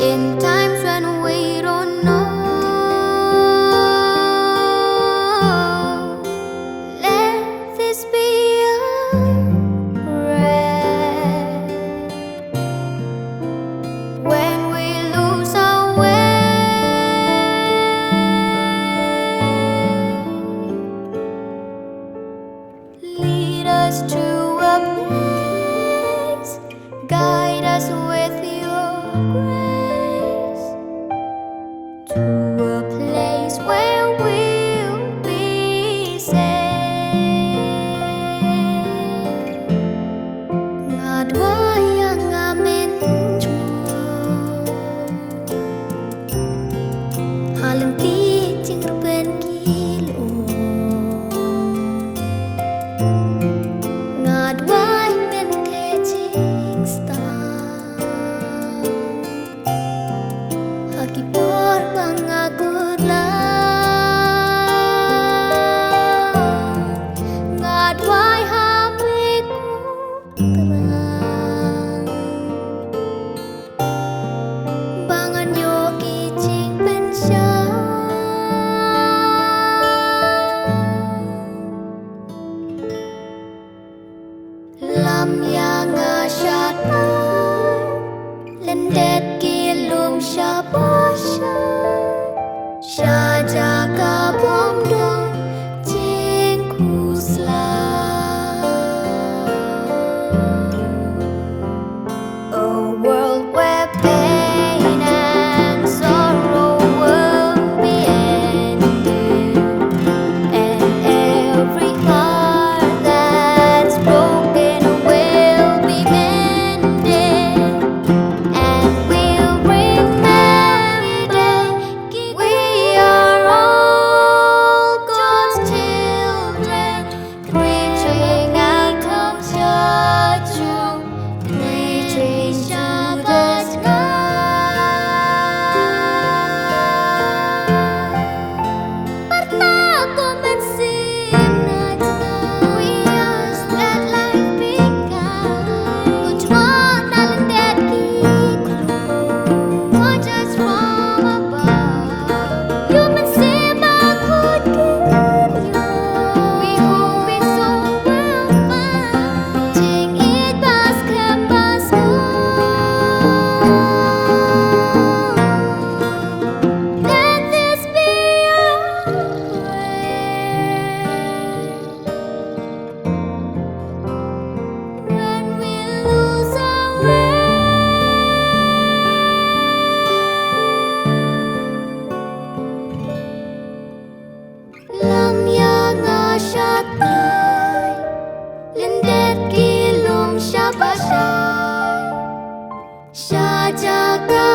In times when we don't know, let this be our prayer. When we lose our way, lead us to a place, guide us with your grace, to a place where we'll be safe. Ngadwa yang amin halang ti ching rupen kilo ngadwa men ke ching star haki por bang agut la ngadwa hape ku terang bangan yogi ching pensya lam yang asyat lendet kilum syabasya syajaka bomdon jingku a world where pain and sorrow will be ended, and every heart that's broken will be mended, and we'll bring merry day. We are all God's children, reaching out to reaching to the sky. Bertakwa mensimna we ask that life be kind. Kunjungan nalendet kita, wajah from above. You mensimna kudunya, we hope it's all will find. Jing it bas kembas let this be our prayer. When we lose our way, lam yang asyat lendet kilum syabasya syajaka